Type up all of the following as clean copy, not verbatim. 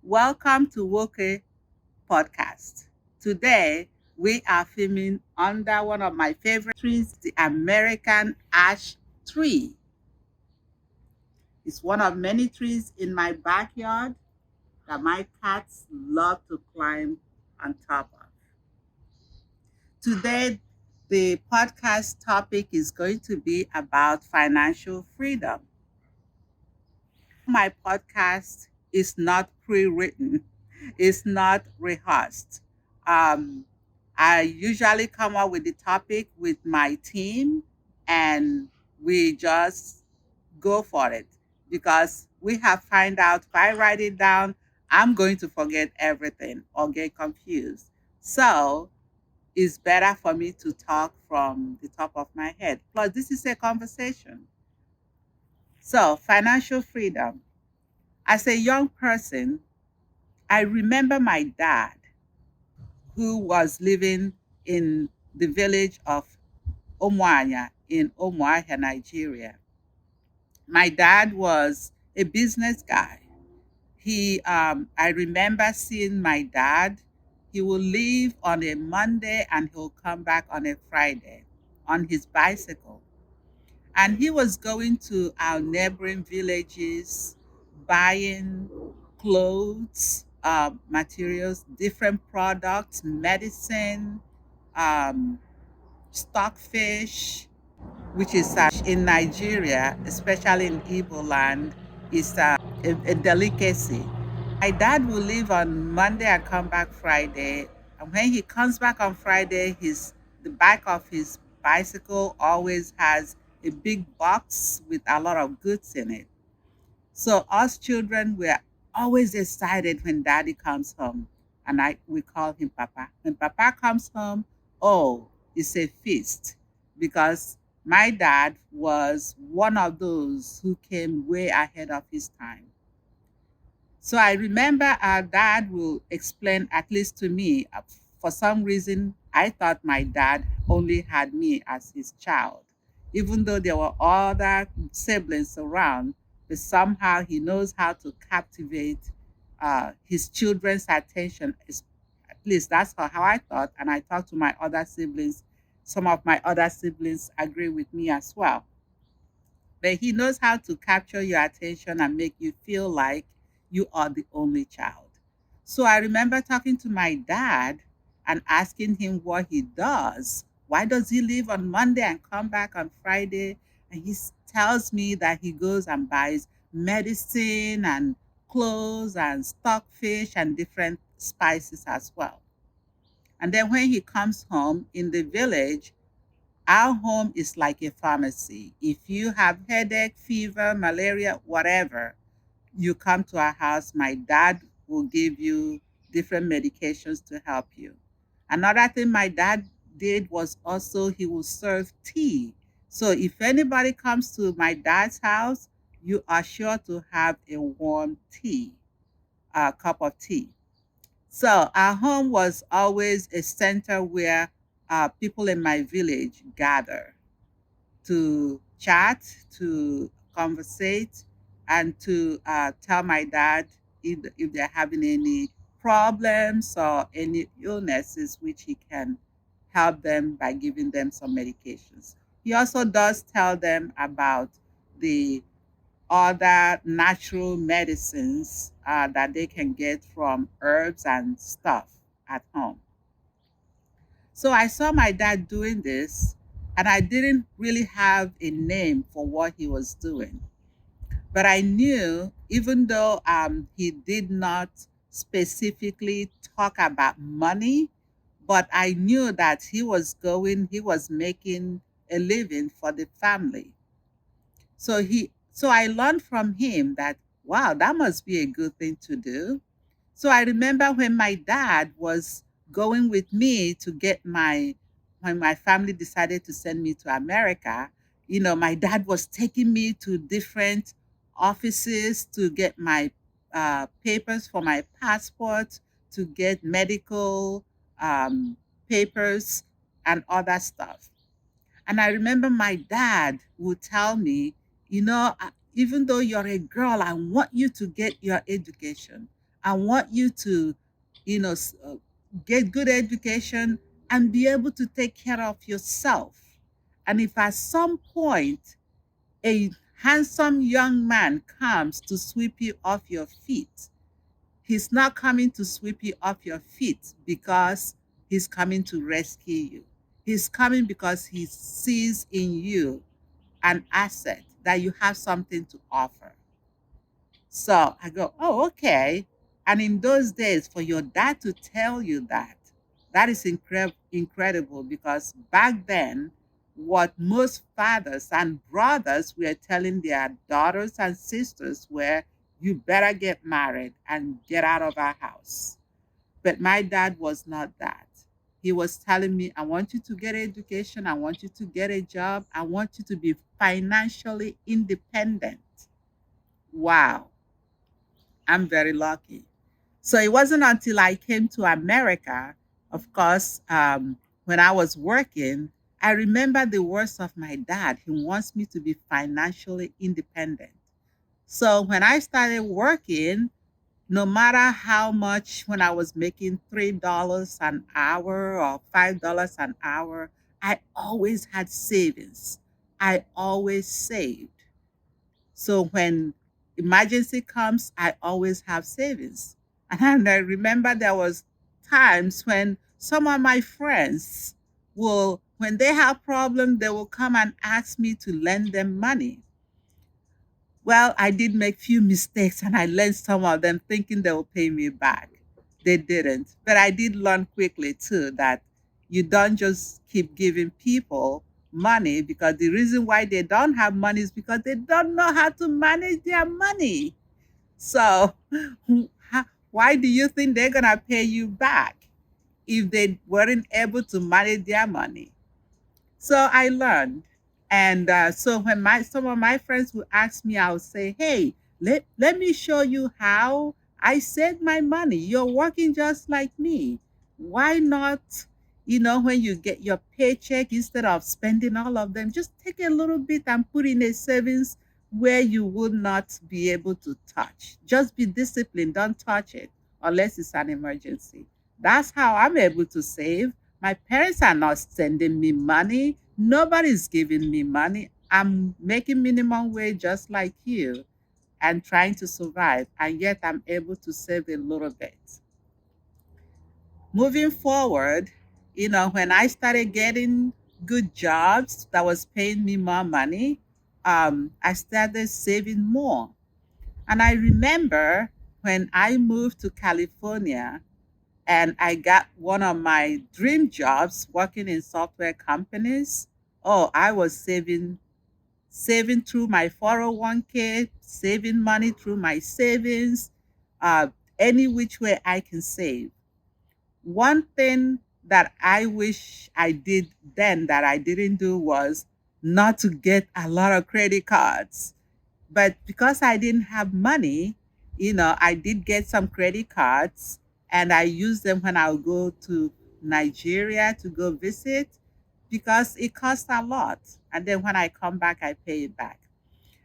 Welcome to Nwokea Podcast. Today, we are filming under one of my favorite trees, the American ash tree. It's one of many trees in my backyard that my cats love to climb on top of. Today, the podcast topic is going to be about financial freedom. My podcast is not pre-written, it's not rehearsed. Um, I usually come up with the topic with my team and we just go for it because we have find out if I write it down, I'm going to forget everything or get confused. So it's better for me to talk from the top of my head. Plus, this is a conversation. So, financial freedom. As a young person, I remember my dad who was living in the village of Umuahia in Umuahia, Nigeria. My dad was a business guy. I remember seeing my dad. He will leave on a Monday and he'll come back on a Friday on his bicycle. And he was going to our neighboring villages, buying clothes, materials, different products, medicine, um, stockfish, which is in Nigeria, especially in Igbo land, is a delicacy. My dad will leave on Monday and come back Friday. And when he comes back on Friday, the back of his bicycle always has a big box with a lot of goods in it. So us children were always excited when daddy comes home. And we call him Papa. When Papa comes home, oh, it's a feast because my dad was one of those who came way ahead of his time. So I remember our dad will explain, at least to me, for some reason, I thought my dad only had me as his child, even though there were other siblings around, but somehow he knows how to captivate his children's attention. At least that's how I thought. And I talked to my other siblings. Some of my other siblings agree with me as well, but he knows how to capture your attention and make you feel like you are the only child. So I remember talking to my dad and asking him what he does. Why does he leave on Monday and come back on Friday? And tells me that he goes and buys medicine and clothes and stockfish and different spices as well. And then when he comes home in the village, our home is like a pharmacy. If you have headache, fever, malaria, whatever, you come to our house. My dad will give you different medications to help you. Another thing my dad did was also he will serve tea. So if anybody comes to my dad's house, you are sure to have a warm tea, a cup of tea. So our home was always a center where people in my village gather to chat, to conversate, and to tell my dad if they're having any problems or any illnesses, which he can help them by giving them some medications. He also does tell them about the other natural medicines that they can get from herbs and stuff at home. So I saw my dad doing this, and I didn't really have a name for what he was doing. But I knew, even though he did not specifically talk about money, but I knew that he was making a living for the family. So I learned from him that, wow, that must be a good thing to do. So I remember when my dad was going with me to get when my family decided to send me to America, my dad was taking me to different offices to get my papers for my passport, to get medical um, papers and other stuff. And I remember my dad would tell me, even though you're a girl, I want you to get your education. I want you to, you know, get good education and be able to take care of yourself. And if at some point a handsome young man comes to sweep you off your feet, he's not coming to sweep you off your feet because he's coming to rescue you. He's coming because he sees in you an asset that you have something to offer. So I go, oh, okay. And in those days, for your dad to tell you that, that is incredible because back then, what most fathers and brothers were telling their daughters and sisters were, you better get married and get out of our house. But my dad was not that. He was telling me, I want you to get education. I want you to get a job. I want you to be financially independent. Wow. I'm very lucky. So it wasn't until I came to America, of course, when I was working, I remember the words of my dad. He wants me to be financially independent. So when I started working, no matter how much, when I was making $3 an hour or $5 an hour, I always had savings. I always saved. So when emergency comes, I always have savings. And I remember there was times when some of my friends will, when they have problems, they will come and ask me to lend them money. Well, I did make few mistakes and I learned some of them thinking they will pay me back. They didn't. But I did learn quickly too that you don't just keep giving people money because the reason why they don't have money is because they don't know how to manage their money. So, why do you think they're going to pay you back if they weren't able to manage their money? So I learned. And so when some of my friends would ask me, I would say, hey, let me show you how I save my money. You're working just like me. Why not, when you get your paycheck, instead of spending all of them, just take a little bit and put in a savings where you would not be able to touch. Just be disciplined. Don't touch it unless it's an emergency. That's how I'm able to save. My parents are not sending me money. Nobody's giving me money. I'm making minimum wage just like you and trying to survive. And yet I'm able to save a little bit. Moving forward, when I started getting good jobs that was paying me more money, I started saving more. And I remember when I moved to California, and I got one of my dream jobs working in software companies. Oh, I was saving through my 401k, saving money through my savings, uh, any which way I can save. One thing that I wish I did then that I didn't do was not to get a lot of credit cards. But because I didn't have money, I did get some credit cards and I used them when I would go to Nigeria to go visit because it costs a lot. And then when I come back, I pay it back.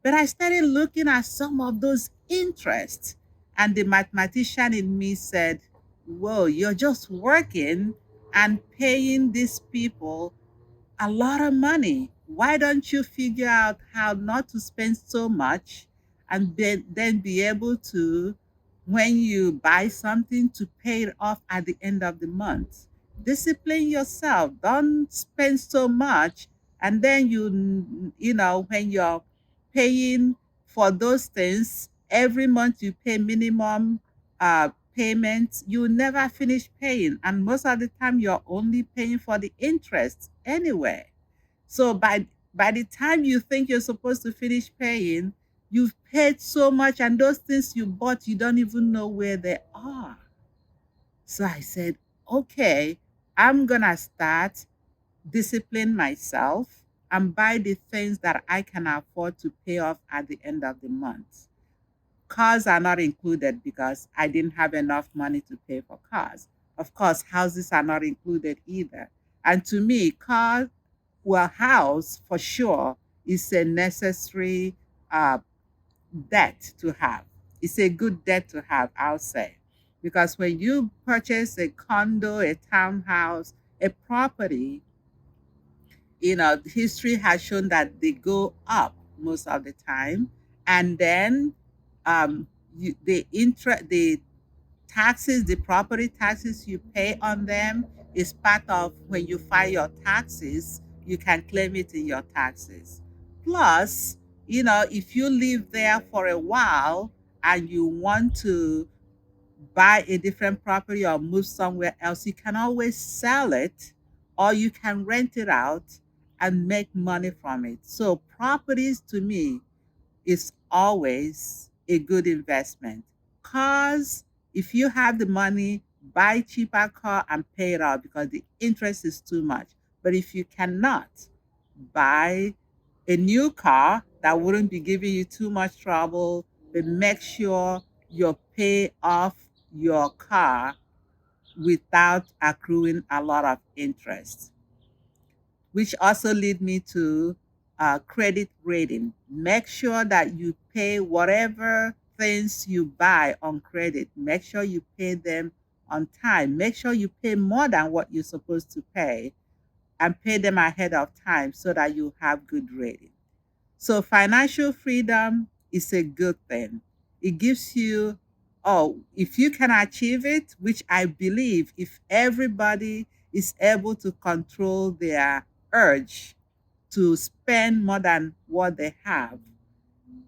But I started looking at some of those interests, and the mathematician in me said, whoa, you're just working and paying these people a lot of money. Why don't you figure out how not to spend so much and then be able to, when you buy something, to pay it off at the end of the month? Discipline yourself. Don't spend so much. And then when you're paying for those things, every month you pay minimum payments, you never finish paying. And most of the time, you're only paying for the interest anyway. So by the time you think you're supposed to finish paying, you've paid so much, and those things you bought, you don't even know where they are. So I said, okay, I'm gonna start discipline myself and buy the things that I can afford to pay off at the end of the month. Cars are not included because I didn't have enough money to pay for cars. Of course, houses are not included either. And to me, cars, well, house for sure is a necessary uh, debt to have. It's a good debt to have, I'll say. Because when you purchase a condo, a townhouse, a property, history has shown that they go up most of the time. And then the taxes, the property taxes you pay on them is part of when you file your taxes, you can claim it in your taxes. Plus, if you live there for a while and you want to buy a different property or move somewhere else, you can always sell it or you can rent it out and make money from it. So, properties to me is always a good investment. Cars, if you have the money, buy cheaper car and pay it off because the interest is too much. But if you cannot, buy a new car that wouldn't be giving you too much trouble, but make sure you pay off your car without accruing a lot of interest, which also lead me to credit rating. Make sure that you pay whatever things you buy on credit. Make sure you pay them on time. Make sure you pay more than what you're supposed to pay and pay them ahead of time so that you have good rating. So financial freedom is a good thing. It gives you, if you can achieve it, which I believe if everybody is able to control their urge to spend more than what they have,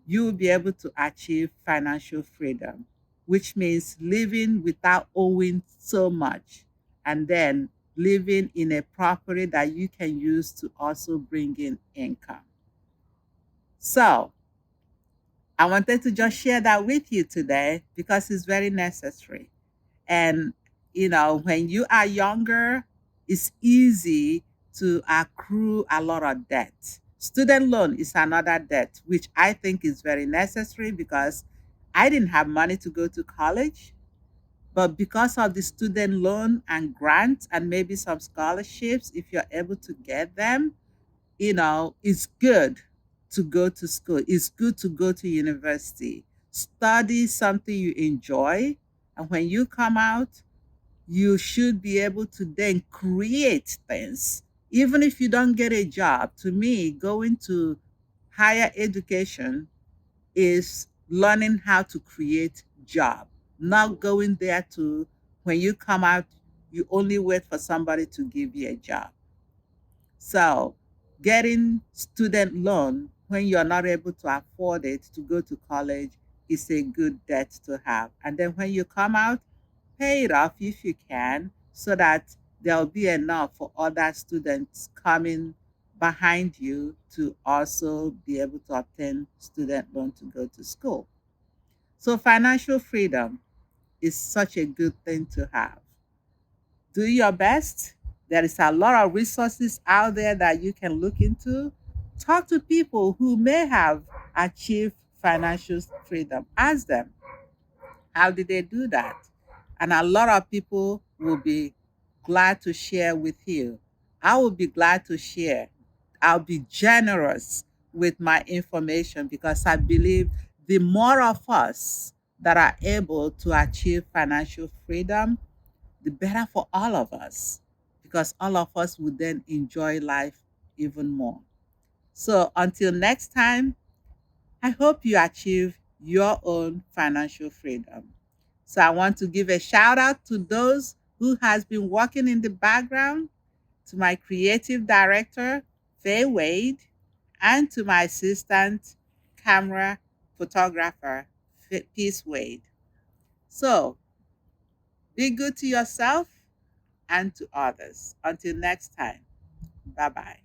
you will be able to achieve financial freedom, which means living without owing so much and then living in a property that you can use to also bring in income. So, I wanted to just share that with you today because it's very necessary. And, when you are younger, it's easy to accrue a lot of debt. Student loan is another debt, which I think is very necessary because I didn't have money to go to college. But because of the student loan and grants and maybe some scholarships, if you're able to get them, it's good to go to school. It's good to go to university. Study something you enjoy. And when you come out, you should be able to then create things. Even if you don't get a job, to me, going to higher education is learning how to create job, not going there to, when you come out, you only wait for somebody to give you a job. So, getting student loan when you're not able to afford it to go to college is a good debt to have. And then when you come out, pay it off if you can so that there'll be enough for other students coming behind you to also be able to obtain student loan to go to school. So financial freedom is such a good thing to have. Do your best. There is a lot of resources out there that you can look into. Talk to people who may have achieved financial freedom. Ask them, how did they do that? And a lot of people will be glad to share with you. I will be glad to share. I'll be generous with my information because I believe the more of us that are able to achieve financial freedom, the better for all of us because all of us would then enjoy life even more. So until next time, I hope you achieve your own financial freedom. So I want to give a shout out to those who has been working in the background, to my creative director, Faye Wade, and to my assistant camera photographer, Peace Wade. So be good to yourself and to others. Until next time, bye bye.